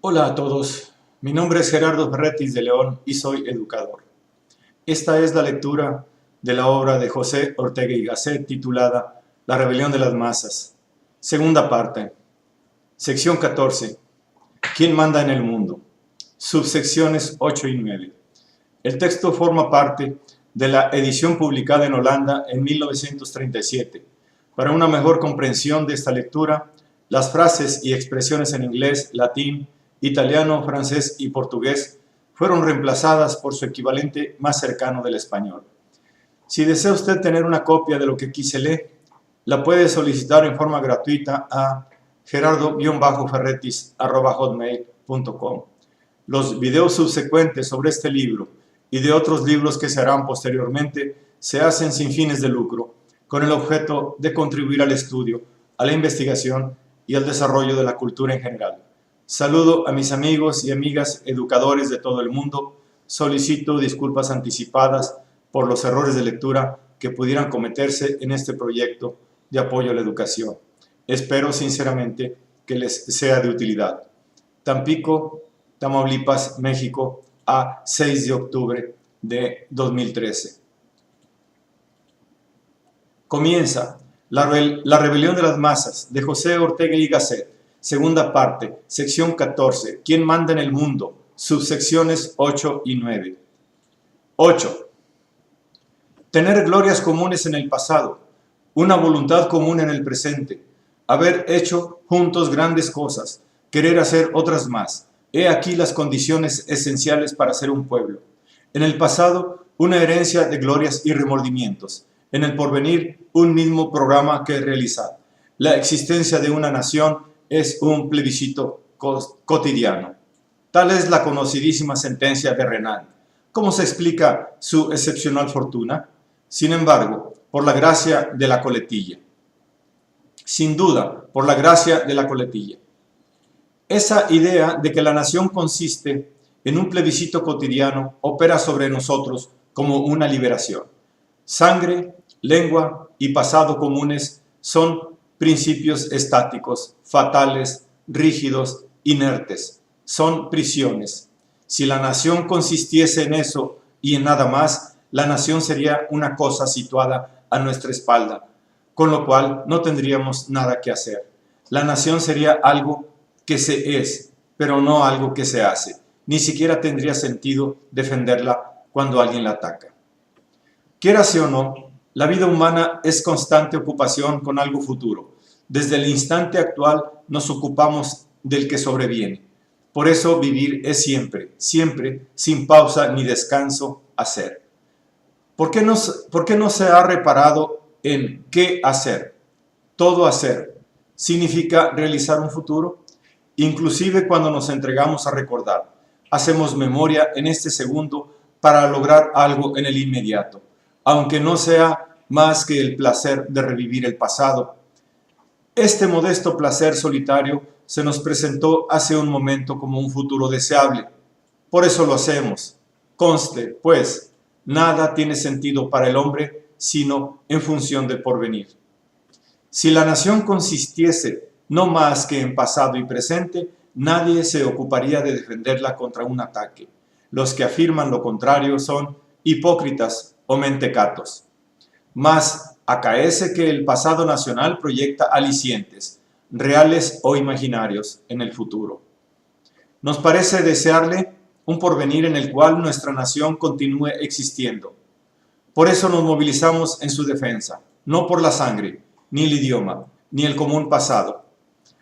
Hola a todos, mi nombre es Gerardo Ferretis de León y soy educador. Esta es la lectura de la obra de José Ortega y Gasset titulada La rebelión de las masas. Segunda parte. Sección 14. ¿Quién manda en el mundo? Subsecciones 8 y 9. El texto forma parte de la edición publicada en Holanda en 1937. Para una mejor comprensión de esta lectura, las frases y expresiones en inglés, latín, italiano, francés y portugués fueron reemplazadas por su equivalente más cercano del español. Si desea usted tener una copia de lo que aquí se lee, la puede solicitar en forma gratuita a gerardo-ferretis@hotmail.com. Los videos subsecuentes sobre este libro y de otros libros que se harán posteriormente se hacen sin fines de lucro, con el objeto de contribuir al estudio, a la investigación y al desarrollo de la cultura en general. Saludo a mis amigos y amigas educadores de todo el mundo. Solicito disculpas anticipadas por los errores de lectura que pudieran cometerse en este proyecto de apoyo a la educación. Espero sinceramente que les sea de utilidad. Tampico, Tamaulipas, México, a 6 de octubre de 2013. Comienza La rebelión de las masas, de José Ortega y Gasset. Segunda parte, sección 14. ¿Quién manda en el mundo? Subsecciones 8 y 9. 8. Tener glorias comunes en el pasado, una voluntad común en el presente, haber hecho juntos grandes cosas, querer hacer otras más. He aquí las condiciones esenciales para ser un pueblo. En el pasado, una herencia de glorias y remordimientos. En el porvenir, un mismo programa que realizar. La existencia de una nación es un plebiscito cotidiano. Tal es la conocidísima sentencia de Renan. ¿Cómo se explica su excepcional fortuna? Sin embargo, por la gracia de la coletilla. Sin duda, por la gracia de la coletilla. Esa idea de que la nación consiste en un plebiscito cotidiano opera sobre nosotros como una liberación. Sangre, lengua y pasado comunes son principios estáticos, fatales, rígidos, inertes. Son prisiones. Si la nación consistiese en eso y en nada más, la nación sería una cosa situada a nuestra espalda, con lo cual no tendríamos nada que hacer. La nación sería algo que se es, pero no algo que se hace. Ni siquiera tendría sentido defenderla cuando alguien la ataca. Quiérase o no, la vida humana es constante ocupación con algo futuro. Desde el instante actual nos ocupamos del que sobreviene. Por eso vivir es siempre, siempre, sin pausa ni descanso, hacer. ¿Por qué no se ha reparado en qué hacer? Todo hacer significa realizar un futuro. Inclusive cuando nos entregamos a recordar, hacemos memoria en este segundo para lograr algo en el inmediato, aunque no sea más que el placer de revivir el pasado. Este modesto placer solitario se nos presentó hace un momento como un futuro deseable. Por eso lo hacemos. Conste, pues, nada tiene sentido para el hombre sino en función del porvenir. Si la nación consistiese no más que en pasado y presente, nadie se ocuparía de defenderla contra un ataque. Los que afirman lo contrario son hipócritas o mentecatos. Mas acaece que el pasado nacional proyecta alicientes, reales o imaginarios, en el futuro. Nos parece desearle un porvenir en el cual nuestra nación continúe existiendo. Por eso nos movilizamos en su defensa, no por la sangre, ni el idioma, ni el común pasado.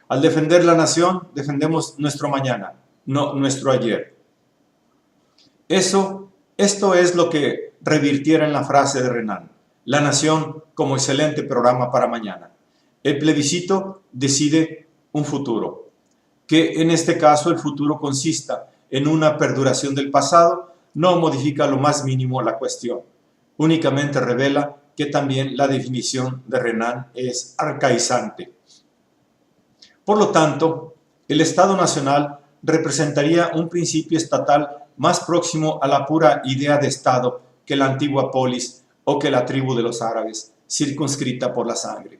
Al defender la nación, defendemos nuestro mañana, no nuestro ayer. Esto es lo que revirtiera en la frase de Renan. La nación como excelente programa para mañana. El plebiscito decide un futuro, que en este caso el futuro consista en una perduración del pasado, no modifica lo más mínimo la cuestión. Únicamente revela que también la definición de Renan es arcaizante. Por lo tanto, el Estado Nacional representaría un principio estatal más próximo a la pura idea de Estado que la antigua polis o que la tribu de los árabes, circunscrita por la sangre.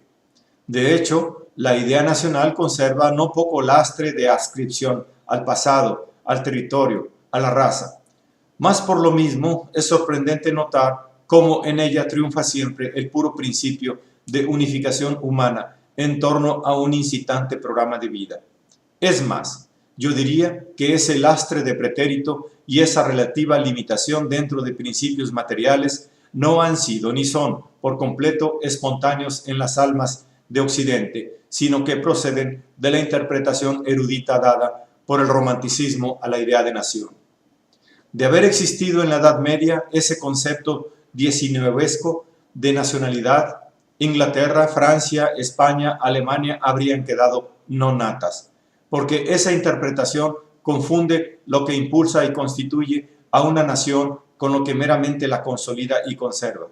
De hecho, la idea nacional conserva no poco lastre de adscripción al pasado, al territorio, a la raza. Más por lo mismo, es sorprendente notar cómo en ella triunfa siempre el puro principio de unificación humana en torno a un incitante programa de vida. Es más, yo diría que ese lastre de pretérito y esa relativa limitación dentro de principios materiales no han sido ni son por completo espontáneos en las almas de Occidente, sino que proceden de la interpretación erudita dada por el romanticismo a la idea de nación. De haber existido en la Edad Media ese concepto diecinuevesco de nacionalidad, Inglaterra, Francia, España, Alemania habrían quedado no natas, porque esa interpretación confunde lo que impulsa y constituye a una nación con lo que meramente la consolida y conserva.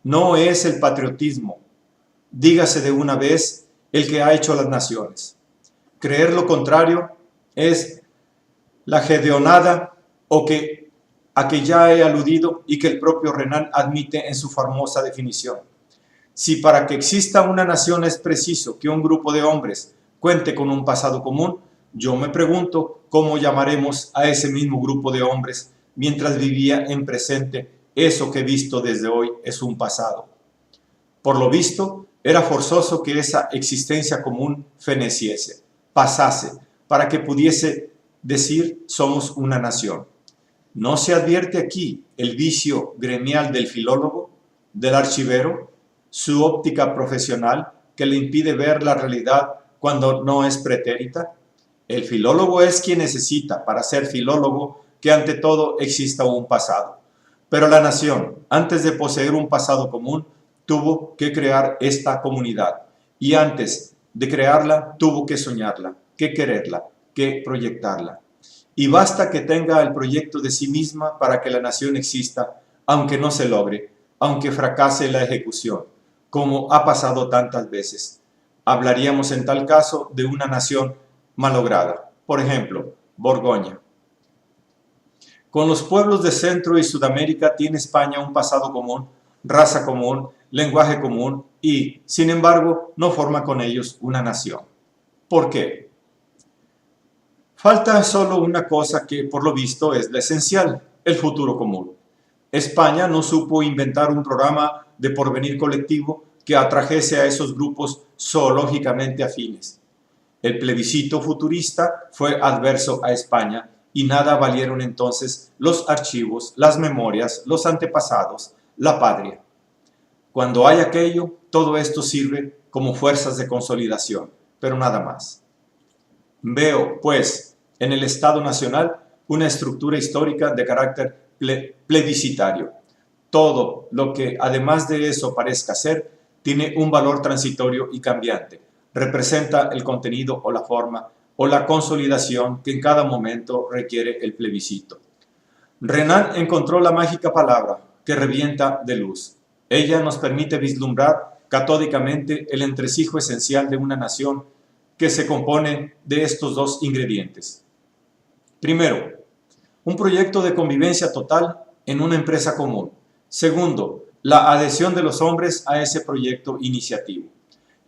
No es el patriotismo, dígase de una vez, el que ha hecho las naciones. Creer lo contrario es la gedeonada a que ya he aludido y que el propio Renan admite en su famosa definición. Si para que exista una nación es preciso que un grupo de hombres cuente con un pasado común, yo me pregunto cómo llamaremos a ese mismo grupo de hombres mientras vivía en presente eso que visto desde hoy es un pasado. Por lo visto, era forzoso que esa existencia común feneciese, pasase, para que pudiese decir somos una nación. ¿No se advierte aquí el vicio gremial del filólogo, del archivero, su óptica profesional que le impide ver la realidad cuando no es pretérita? El filólogo es quien necesita, para ser filólogo, que ante todo exista un pasado. Pero la nación, antes de poseer un pasado común, tuvo que crear esta comunidad. Y antes de crearla, tuvo que soñarla, que quererla, que proyectarla. Y basta que tenga el proyecto de sí misma para que la nación exista, aunque no se logre, aunque fracase la ejecución, como ha pasado tantas veces. Hablaríamos en tal caso de una nación malograda. Por ejemplo, Borgoña. Con los pueblos de Centro y Sudamérica tiene España un pasado común, raza común, lenguaje común y, sin embargo, no forma con ellos una nación. ¿Por qué? Falta solo una cosa que, por lo visto, es la esencial, el futuro común. España no supo inventar un programa de porvenir colectivo que atrajese a esos grupos zoológicamente afines. El plebiscito futurista fue adverso a España y nada valieron entonces los archivos, las memorias, los antepasados, la patria. Cuando hay aquello, todo esto sirve como fuerzas de consolidación, pero nada más. Veo, pues, en el Estado Nacional una estructura histórica de carácter plebiscitario. Todo lo que, además de eso, parezca ser, tiene un valor transitorio y cambiante. Representa el contenido o la forma o la consolidación que en cada momento requiere el plebiscito. Renan encontró la mágica palabra que revienta de luz. Ella nos permite vislumbrar catódicamente el entresijo esencial de una nación que se compone de estos dos ingredientes. Primero, un proyecto de convivencia total en una empresa común. Segundo, la adhesión de los hombres a ese proyecto iniciativo.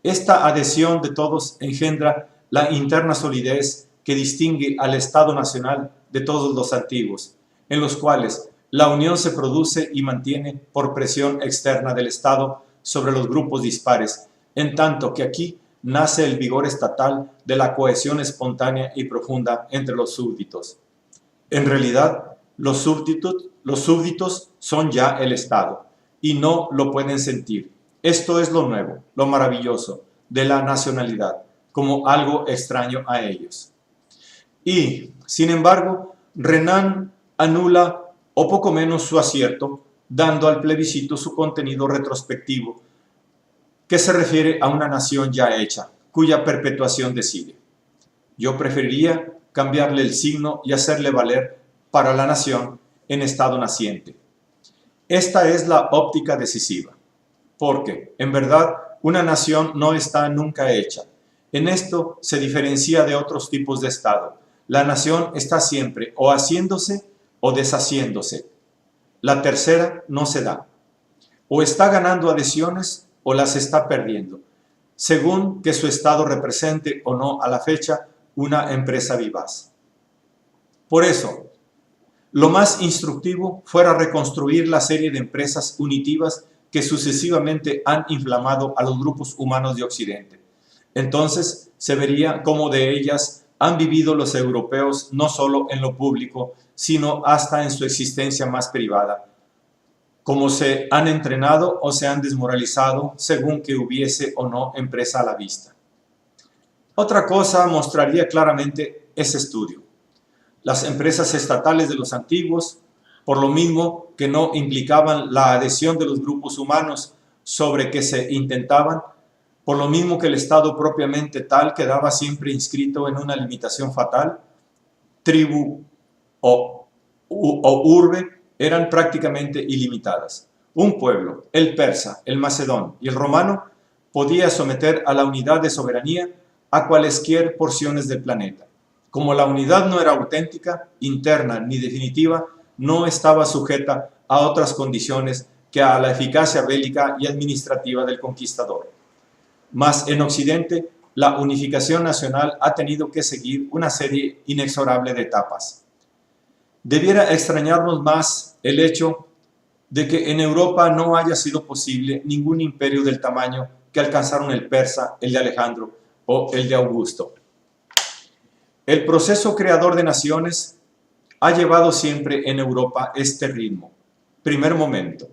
Esta adhesión de todos engendra la interna solidez que distingue al Estado Nacional de todos los antiguos, en los cuales la unión se produce y mantiene por presión externa del Estado sobre los grupos dispares, en tanto que aquí nace el vigor estatal de la cohesión espontánea y profunda entre los súbditos. En realidad, los súbditos son ya el Estado y no lo pueden sentir. Esto es lo nuevo, lo maravilloso de la nacionalidad, como algo extraño a ellos. Y, sin embargo, Renan anula o poco menos su acierto, dando al plebiscito su contenido retrospectivo, que se refiere a una nación ya hecha, cuya perpetuación decide. Yo preferiría cambiarle el signo y hacerle valer para la nación en estado naciente. Esta es la óptica decisiva, porque, en verdad, una nación no está nunca hecha. En esto se diferencia de otros tipos de Estado. La nación está siempre o haciéndose o deshaciéndose. La tercera no se da. O está ganando adhesiones o las está perdiendo, según que su Estado represente o no a la fecha una empresa vivaz. Por eso, lo más instructivo fuera reconstruir la serie de empresas unitivas que sucesivamente han inflamado a los grupos humanos de Occidente. Entonces se vería cómo de ellas han vivido los europeos no solo en lo público, sino hasta en su existencia más privada, cómo se han entrenado o se han desmoralizado según que hubiese o no empresa a la vista. Otra cosa mostraría claramente ese estudio. Las empresas estatales de los antiguos, por lo mismo que no implicaban la adhesión de los grupos humanos sobre que se intentaban, por lo mismo que el Estado propiamente tal quedaba siempre inscrito en una limitación fatal, tribu o urbe eran prácticamente ilimitadas. Un pueblo, el persa, el macedón y el romano, podía someter a la unidad de soberanía a cualesquier porciones del planeta. Como la unidad no era auténtica, interna ni definitiva, no estaba sujeta a otras condiciones que a la eficacia bélica y administrativa del conquistador. Mas en Occidente, la unificación nacional ha tenido que seguir una serie inexorable de etapas. Debiera extrañarnos más el hecho de que en Europa no haya sido posible ningún imperio del tamaño que alcanzaron el persa, el de Alejandro o el de Augusto. El proceso creador de naciones ha llevado siempre en Europa este ritmo. Primer momento.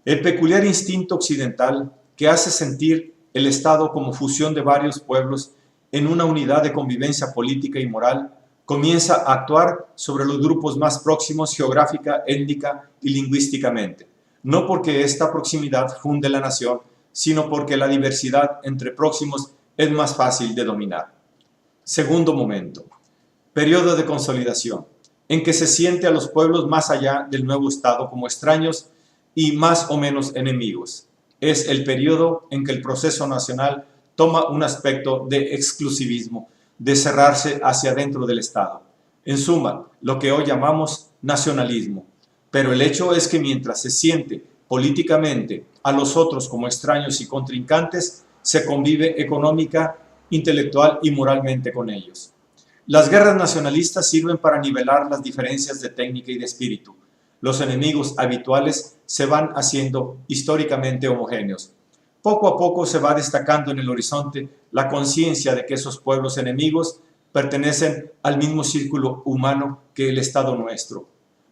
El peculiar instinto occidental que hace sentir el Estado como fusión de varios pueblos en una unidad de convivencia política y moral comienza a actuar sobre los grupos más próximos geográfica, étnica y lingüísticamente, no porque esta proximidad funde la nación, sino porque la diversidad entre próximos es más fácil de dominar. Segundo momento, periodo de consolidación, en que se siente a los pueblos más allá del nuevo Estado como extraños y más o menos enemigos. Es el periodo en que el proceso nacional toma un aspecto de exclusivismo, de cerrarse hacia adentro del Estado. En suma, lo que hoy llamamos nacionalismo. Pero el hecho es que mientras se siente políticamente a los otros como extraños y contrincantes, se convive económica, intelectual y moralmente con ellos. Las guerras nacionalistas sirven para nivelar las diferencias de técnica y de espíritu. Los enemigos habituales se van haciendo históricamente homogéneos. Poco a poco se va destacando en el horizonte la conciencia de que esos pueblos enemigos pertenecen al mismo círculo humano que el Estado nuestro.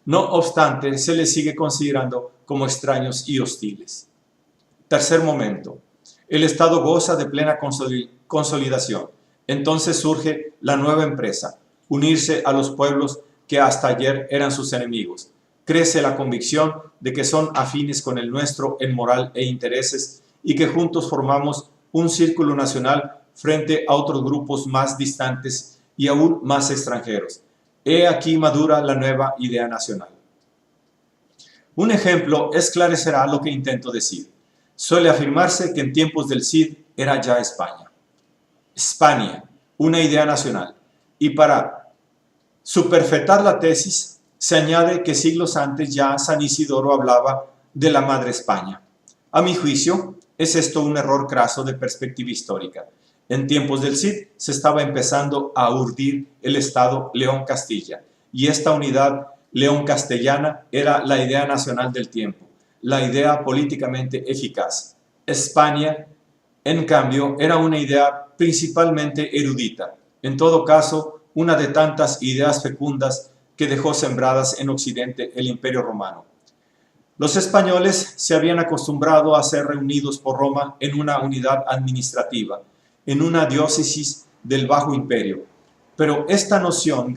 No obstante, se les sigue considerando como extraños y hostiles. Tercer momento. El Estado goza de plena consolidación. Entonces surge la nueva empresa, unirse a los pueblos que hasta ayer eran sus enemigos. Crece la convicción de que son afines con el nuestro en moral e intereses y que juntos formamos un círculo nacional frente a otros grupos más distantes y aún más extranjeros. He aquí madura la nueva idea nacional. Un ejemplo esclarecerá lo que intento decir. Suele afirmarse que en tiempos del Cid era ya España. España, una idea nacional. Y para superfetar la tesis, se añade que siglos antes ya San Isidoro hablaba de la Madre España. A mi juicio, es esto un error craso de perspectiva histórica. En tiempos del Cid se estaba empezando a urdir el Estado León-Castilla, y esta unidad león-castellana era la idea nacional del tiempo, la idea políticamente eficaz. España, en cambio, era una idea principalmente erudita, en todo caso, una de tantas ideas fecundas que dejó sembradas en Occidente el Imperio Romano. Los españoles se habían acostumbrado a ser reunidos por Roma en una unidad administrativa, en una diócesis del Bajo Imperio, pero esta noción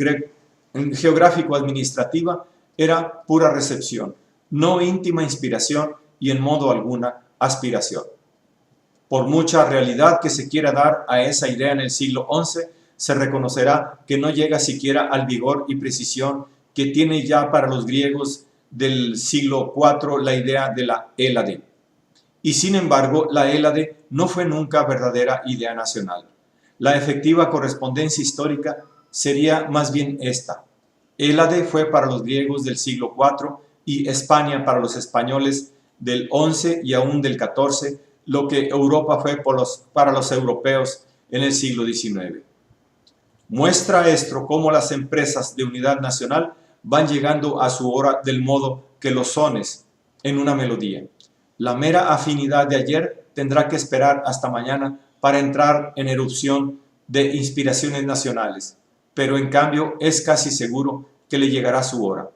geográfico-administrativa era pura recepción, no íntima inspiración y en modo alguna aspiración. Por mucha realidad que se quiera dar a esa idea en el siglo XI, se reconocerá que no llega siquiera al vigor y precisión que tiene ya para los griegos del siglo IV la idea de la Hélade. Y sin embargo, la Hélade no fue nunca verdadera idea nacional. La efectiva correspondencia histórica sería más bien esta. Hélade fue para los griegos del siglo IV y España para los españoles del XI y aún del XIV, lo que Europa fue para los europeos en el siglo XIX. Muestra esto cómo las empresas de unidad nacional van llegando a su hora del modo que los sones en una melodía. La mera afinidad de ayer tendrá que esperar hasta mañana para entrar en erupción de inspiraciones nacionales, pero en cambio es casi seguro que le llegará su hora.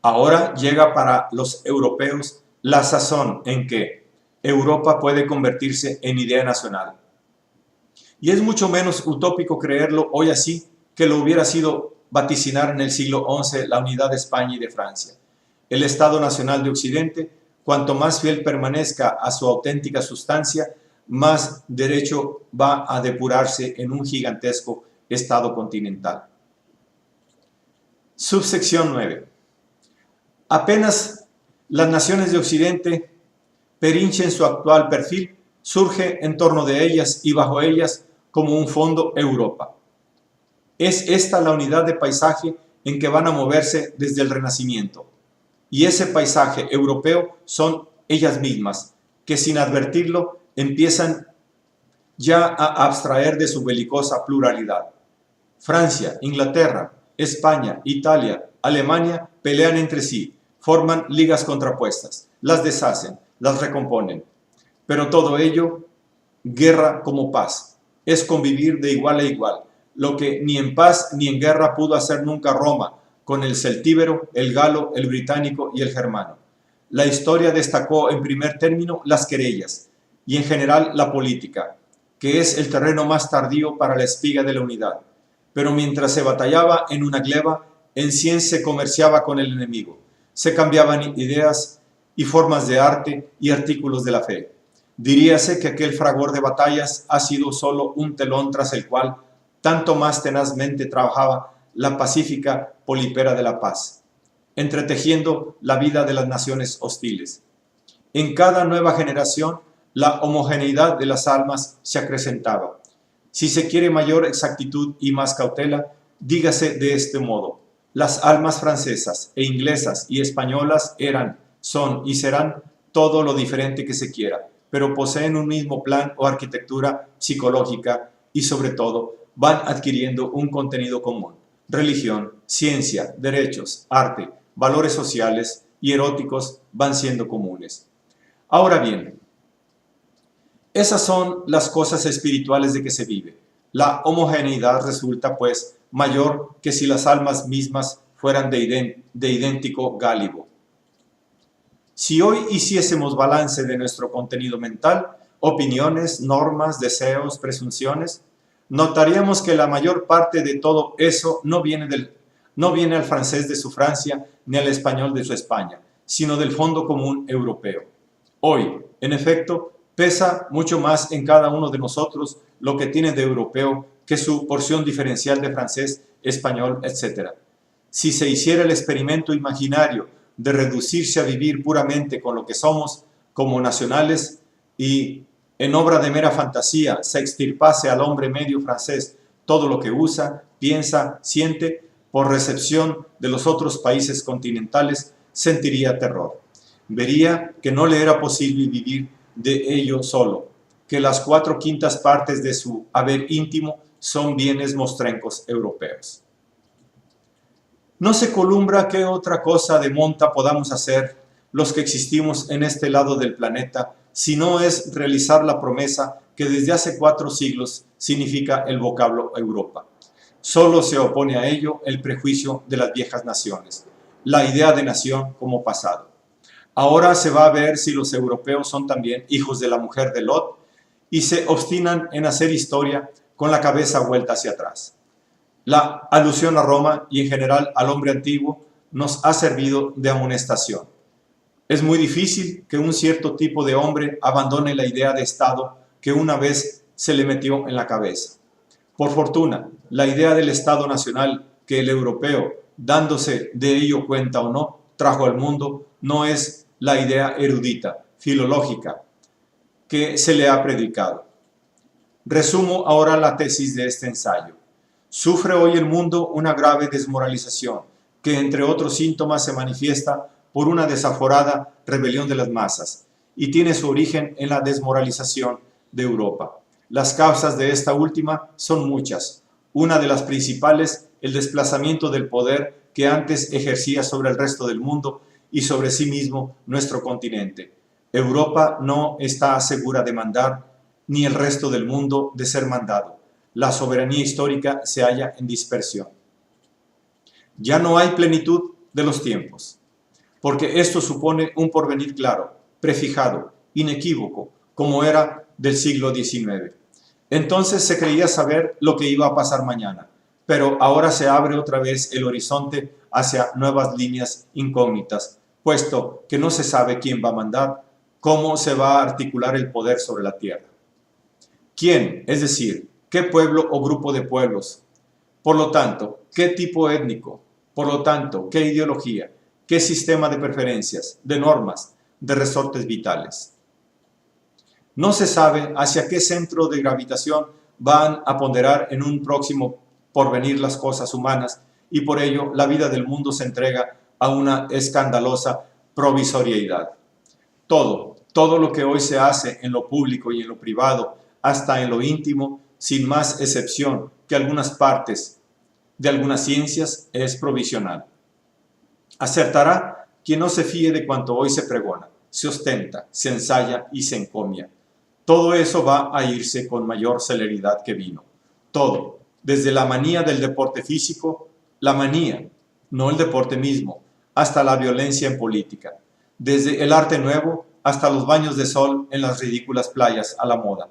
Ahora llega para los europeos la sazón en que Europa puede convertirse en idea nacional. Y es mucho menos utópico creerlo hoy así que lo hubiera sido vaticinar en el siglo XI la unidad de España y de Francia. El Estado Nacional de Occidente, cuanto más fiel permanezca a su auténtica sustancia, más derecho va a depurarse en un gigantesco Estado continental. Subsección 9. Apenas las naciones de Occidente perinchen su actual perfil, surge en torno de ellas y bajo ellas como un fondo Europa. Es esta la unidad de paisaje en que van a moverse desde el Renacimiento. Y ese paisaje europeo son ellas mismas, que sin advertirlo empiezan ya a abstraer de su belicosa pluralidad. Francia, Inglaterra, España, Italia, Alemania pelean entre sí, forman ligas contrapuestas, las deshacen, las recomponen. Pero todo ello, guerra como paz, es convivir de igual a igual, lo que ni en paz ni en guerra pudo hacer nunca Roma, con el celtíbero, el galo, el británico y el germano. La historia destacó en primer término las querellas y en general la política, que es el terreno más tardío para la espiga de la unidad. Pero mientras se batallaba en una gleba, en cien se comerciaba con el enemigo, se cambiaban ideas y formas de arte y artículos de la fe. Diríase que aquel fragor de batallas ha sido solo un telón tras el cual tanto más tenazmente trabajaba la pacífica polipera de la paz, entretejiendo la vida de las naciones hostiles. En cada nueva generación, la homogeneidad de las almas se acrecentaba. Si se quiere mayor exactitud y más cautela, dígase de este modo: las almas francesas e inglesas y españolas eran, son y serán todo lo diferente que se quiera, pero poseen un mismo plan o arquitectura psicológica y sobre todo van adquiriendo un contenido común. Religión, ciencia, derechos, arte, valores sociales y eróticos van siendo comunes. Ahora bien, esas son las cosas espirituales de que se vive. La homogeneidad resulta, pues, mayor que si las almas mismas fueran de idéntico gálibo. Si hoy hiciésemos balance de nuestro contenido mental, opiniones, normas, deseos, presunciones, notaríamos que la mayor parte de todo eso no viene al francés de su Francia ni al español de su España, sino del fondo común europeo. Hoy, en efecto, pesa mucho más en cada uno de nosotros lo que tiene de europeo que su porción diferencial de francés, español, etc. Si se hiciera el experimento imaginario de reducirse a vivir puramente con lo que somos como nacionales y en obra de mera fantasía se extirpase al hombre medio francés todo lo que usa, piensa, siente, por recepción de los otros países continentales, sentiría terror. Vería que no le era posible vivir de ello solo, que las 4/5 partes de su haber íntimo son bienes mostrencos europeos. No se columbra qué otra cosa de monta podamos hacer los que existimos en este lado del planeta, si no es realizar la promesa que desde hace 4 siglos significa el vocablo Europa. Solo se opone a ello el prejuicio de las viejas naciones, la idea de nación como pasado. Ahora se va a ver si los europeos son también hijos de la mujer de Lot y se obstinan en hacer historia con la cabeza vuelta hacia atrás. La alusión a Roma y en general al hombre antiguo nos ha servido de amonestación. Es muy difícil que un cierto tipo de hombre abandone la idea de Estado que una vez se le metió en la cabeza. Por fortuna, la idea del Estado nacional que el europeo, dándose de ello cuenta o no, trajo al mundo, no es la idea erudita, filológica, que se le ha predicado. Resumo ahora la tesis de este ensayo. Sufre hoy el mundo una grave desmoralización, que entre otros síntomas se manifiesta por una desaforada rebelión de las masas, y tiene su origen en la desmoralización de Europa. Las causas de esta última son muchas. Una de las principales, el desplazamiento del poder que antes ejercía sobre el resto del mundo y sobre sí mismo nuestro continente. Europa no está segura de mandar, ni el resto del mundo de ser mandado. La soberanía histórica se halla en dispersión. Ya no hay plenitud de los tiempos, porque esto supone un porvenir claro, prefijado, inequívoco, como era del siglo XIX. Entonces se creía saber lo que iba a pasar mañana, pero ahora se abre otra vez el horizonte hacia nuevas líneas incógnitas, puesto que no se sabe quién va a mandar, cómo se va a articular el poder sobre la tierra. ¿Quién? Es decir, ¿qué pueblo o grupo de pueblos? Por lo tanto, ¿qué tipo étnico? Por lo tanto, ¿qué ideología? ¿Qué sistema de preferencias, de normas, de resortes vitales? No se sabe hacia qué centro de gravitación van a ponderar en un próximo porvenir las cosas humanas, y por ello la vida del mundo se entrega a una escandalosa provisoriedad. Todo lo que hoy se hace en lo público y en lo privado, hasta en lo íntimo, sin más excepción que algunas partes de algunas ciencias, es provisional. Acertará quien no se fíe de cuanto hoy se pregona, se ostenta, se ensaya y se encomia. Todo eso va a irse con mayor celeridad que vino. Todo, desde la manía del deporte físico, la manía, no el deporte mismo, hasta la violencia en política. Desde el arte nuevo hasta los baños de sol en las ridículas playas a la moda.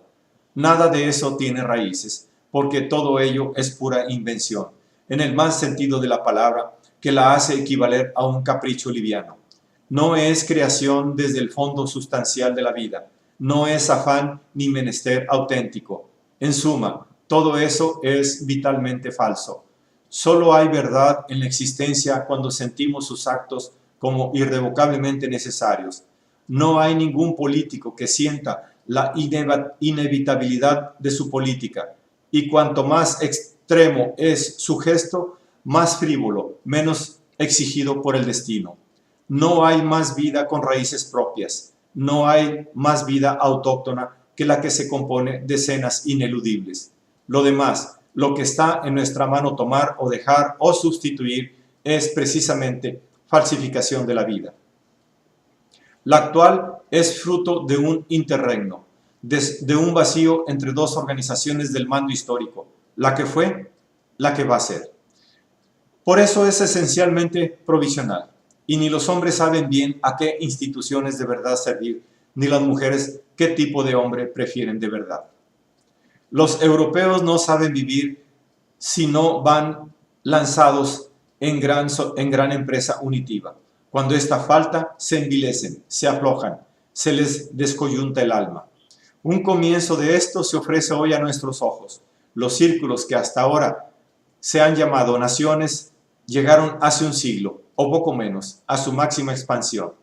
Nada de eso tiene raíces, porque todo ello es pura invención, en el más sentido de la palabra, que la hace equivaler a un capricho liviano. No es creación desde el fondo sustancial de la vida, no es afán ni menester auténtico. En suma, todo eso es vitalmente falso. Solo hay verdad en la existencia cuando sentimos sus actos como irrevocablemente necesarios. No hay ningún político que sienta la inevitabilidad de su política, y cuanto más extremo es su gesto, más frívolo, menos exigido por el destino. No hay más vida con raíces propias, no hay más vida autóctona que la que se compone de escenas ineludibles. Lo demás, lo que está en nuestra mano tomar o dejar o sustituir, es precisamente falsificación de la vida. La actual es fruto de un interregno, de un vacío entre dos organizaciones del mando histórico, la que fue, la que va a ser. Por eso es esencialmente provisional, y ni los hombres saben bien a qué instituciones de verdad servir, ni las mujeres qué tipo de hombre prefieren de verdad. Los europeos no saben vivir si no van lanzados en gran empresa unitiva. Cuando esta falta, se envilecen, se aflojan, se les descoyunta el alma. Un comienzo de esto se ofrece hoy a nuestros ojos. Los círculos que hasta ahora se han llamado naciones llegaron hace un siglo, o poco menos, a su máxima expansión.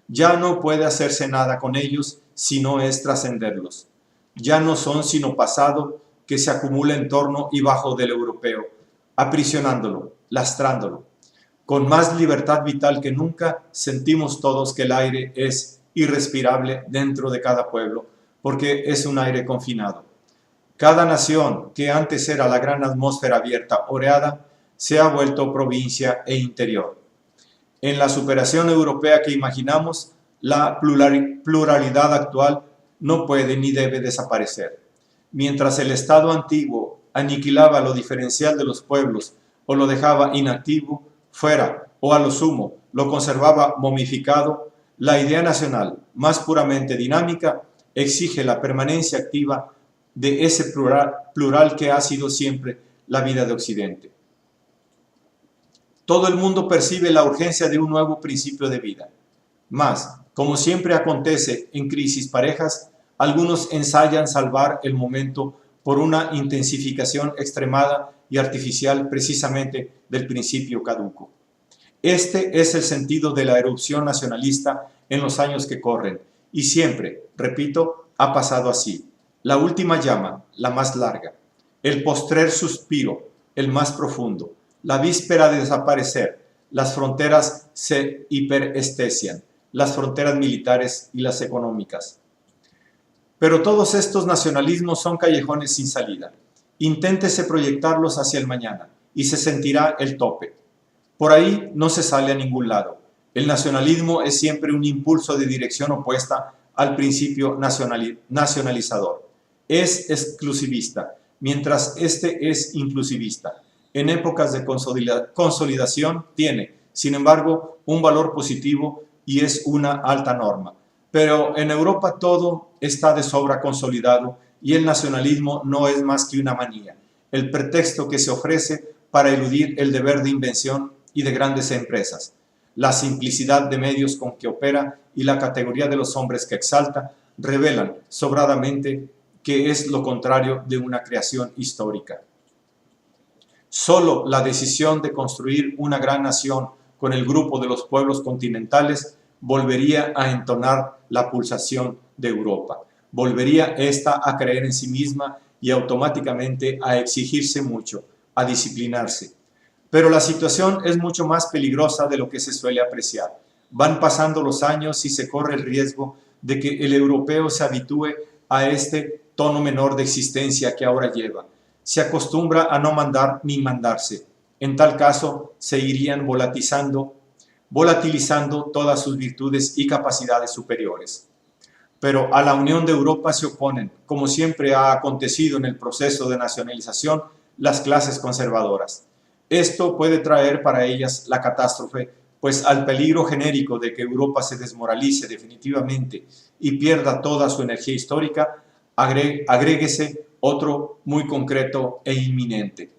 Ya no puede hacerse nada con ellos si no es trascenderlos. Ya no son sino pasado que se acumula en torno y bajo del europeo, aprisionándolo, lastrándolo. Con más libertad vital que nunca, sentimos todos que el aire es irrespirable dentro de cada pueblo, porque es un aire confinado. Cada nación, que antes era la gran atmósfera abierta, oreada, se ha vuelto provincia e interior. En la superación europea que imaginamos, la pluralidad actual no puede ni debe desaparecer. Mientras el Estado antiguo aniquilaba lo diferencial de los pueblos o lo dejaba inactivo, fuera o a lo sumo lo conservaba momificado, la idea nacional, más puramente dinámica, exige la permanencia activa de ese plural que ha sido siempre la vida de Occidente. Todo el mundo percibe la urgencia de un nuevo principio de vida. Mas, como siempre acontece en crisis parejas, algunos ensayan salvar el momento por una intensificación extremada y artificial precisamente del principio caduco. Este es el sentido de la erupción nacionalista en los años que corren, y siempre, repito, ha pasado así. La última llama, la más larga, el postrer suspiro, el más profundo, la víspera de desaparecer, las fronteras se hiperestesian, las fronteras militares y las económicas. Pero todos estos nacionalismos son callejones sin salida, Inténtese proyectarlos hacia el mañana y se sentirá el tope. Por ahí no se sale a ningún lado. El nacionalismo es siempre un impulso de dirección opuesta al principio nacionalizador. Es exclusivista, mientras este es inclusivista. En épocas de consolidación tiene, sin embargo, un valor positivo y es una alta norma. Pero en Europa todo está de sobra consolidado y el nacionalismo no es más que una manía, el pretexto que se ofrece para eludir el deber de invención y de grandes empresas. La simplicidad de medios con que opera y la categoría de los hombres que exalta revelan sobradamente que es lo contrario de una creación histórica. Solo la decisión de construir una gran nación con el grupo de los pueblos continentales volvería a entonar la pulsación de Europa. Volvería esta a creer en sí misma y automáticamente a exigirse mucho, a disciplinarse. Pero la situación es mucho más peligrosa de lo que se suele apreciar. Van pasando los años y se corre el riesgo de que el europeo se habitúe a este tono menor de existencia que ahora lleva. Se acostumbra a no mandar ni mandarse. En tal caso, se irían volatilizando todas sus virtudes y capacidades superiores. Pero a la unión de Europa se oponen, como siempre ha acontecido en el proceso de nacionalización, las clases conservadoras. Esto puede traer para ellas la catástrofe, pues al peligro genérico de que Europa se desmoralice definitivamente y pierda toda su energía histórica, agréguese otro muy concreto e inminente.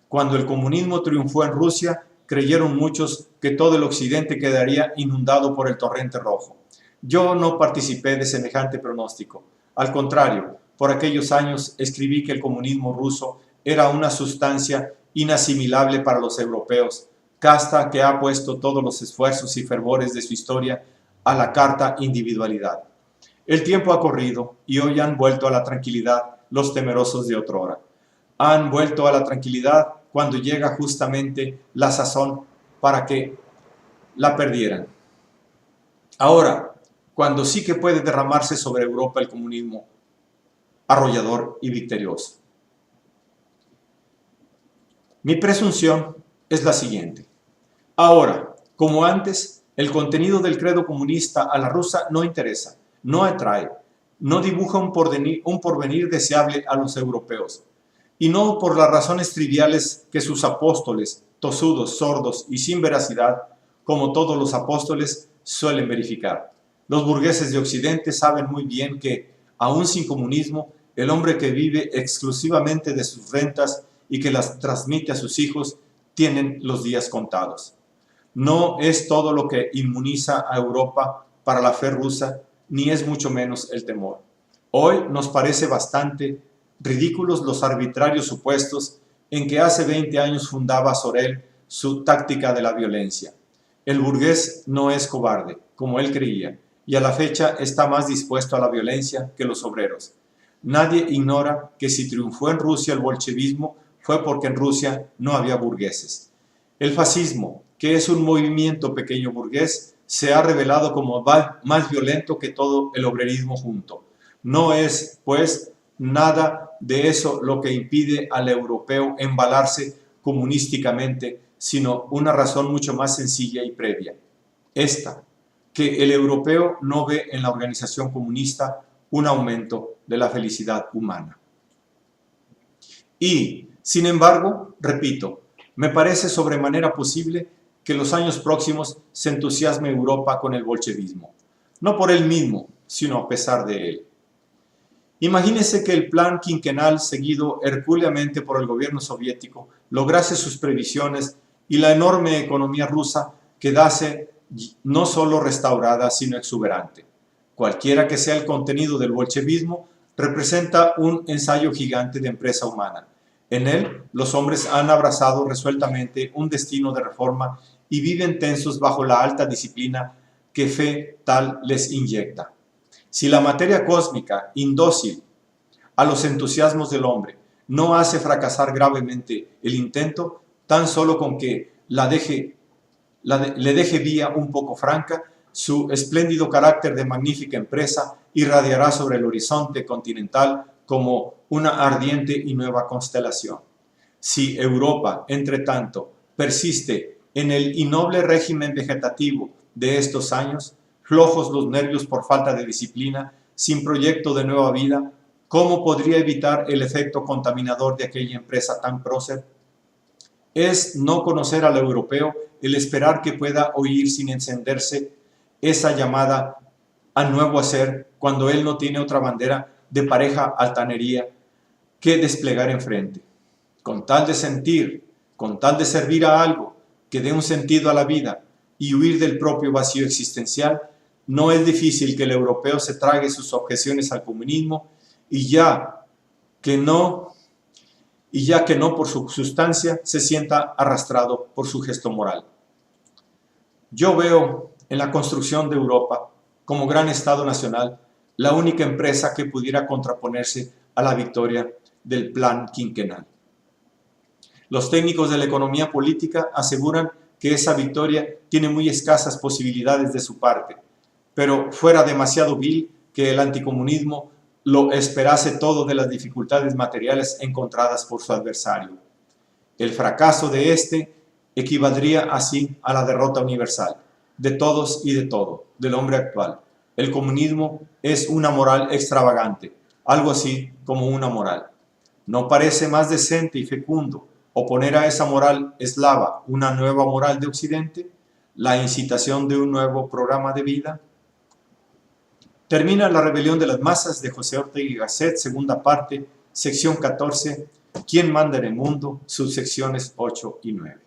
Cuando el comunismo triunfó en Rusia, creyeron muchos que todo el occidente quedaría inundado por el torrente rojo. Yo no participé de semejante pronóstico. Al contrario, por aquellos años escribí que el comunismo ruso era una sustancia inasimilable para los europeos, casta que ha puesto todos los esfuerzos y fervores de su historia a la carta individualidad. El tiempo ha corrido y hoy han vuelto a la tranquilidad los temerosos de otrora. Han vuelto a la tranquilidad cuando llega justamente la sazón para que la perdieran. Ahora, cuando sí que puede derramarse sobre Europa el comunismo arrollador y victorioso. Mi presunción es la siguiente. Ahora, como antes, el contenido del credo comunista a la rusa no interesa, no atrae, no dibuja un porvenir deseable a los europeos, y no por las razones triviales que sus apóstoles, tosudos, sordos y sin veracidad, como todos los apóstoles, suelen verificar. Los burgueses de Occidente saben muy bien que, aún sin comunismo, el hombre que vive exclusivamente de sus rentas y que las transmite a sus hijos, tienen los días contados. No es todo lo que inmuniza a Europa para la fe rusa, ni es mucho menos el temor. Hoy nos parece bastante ridículos los arbitrarios supuestos en que hace 20 años fundaba Sorel su táctica de la violencia. El burgués no es cobarde, como él creía, y a la fecha está más dispuesto a la violencia que los obreros. Nadie ignora que si triunfó en Rusia el bolchevismo fue porque en Rusia no había burgueses. El fascismo, que es un movimiento pequeño burgués, se ha revelado como más violento que todo el obrerismo junto. No es, pues, nada de eso lo que impide al europeo embalarse comunísticamente, sino una razón mucho más sencilla y previa. Esta, que el europeo no ve en la organización comunista un aumento de la felicidad humana. Y, sin embargo, repito, me parece sobremanera posible que en los años próximos se entusiasme Europa con el bolchevismo, no por él mismo, sino a pesar de él. Imagínese que el plan quinquenal seguido hercúleamente por el gobierno soviético lograse sus previsiones y la enorme economía rusa quedase no solo restaurada, sino exuberante. Cualquiera que sea el contenido del bolchevismo, representa un ensayo gigante de empresa humana. En él, los hombres han abrazado resueltamente un destino de reforma y viven tensos bajo la alta disciplina que fe tal les inyecta. Si la materia cósmica, indócil a los entusiasmos del hombre, no hace fracasar gravemente el intento, tan solo con que le deje vía un poco franca, su espléndido carácter de magnífica empresa irradiará sobre el horizonte continental como una ardiente y nueva constelación. Si Europa, entre tanto, persiste en el innoble régimen vegetativo de estos años, flojos los nervios por falta de disciplina, sin proyecto de nueva vida, ¿cómo podría evitar el efecto contaminador de aquella empresa tan prócer? Es no conocer al europeo el esperar que pueda oír sin encenderse esa llamada al nuevo hacer cuando él no tiene otra bandera de pareja altanería que desplegar enfrente. Con tal de sentir, con tal de servir a algo que dé un sentido a la vida y huir del propio vacío existencial, no es difícil que el europeo se trague sus objeciones al comunismo y ya que no por su sustancia se sienta arrastrado por su gesto moral. Yo veo en la construcción de Europa como gran Estado nacional la única empresa que pudiera contraponerse a la victoria del plan quinquenal. Los técnicos de la economía política aseguran que esa victoria tiene muy escasas posibilidades de su parte, pero fuera demasiado vil que el anticomunismo lo esperase todo de las dificultades materiales encontradas por su adversario. El fracaso de este equivaldría así a la derrota universal, de todos y de todo, del hombre actual. El comunismo es una moral extravagante, algo así como una moral. ¿No parece más decente y fecundo oponer a esa moral eslava una nueva moral de Occidente, la incitación de un nuevo programa de vida? Termina La rebelión de las masas de José Ortega y Gasset, segunda parte, sección 14, ¿Quién manda en el mundo?, subsecciones 8 y 9.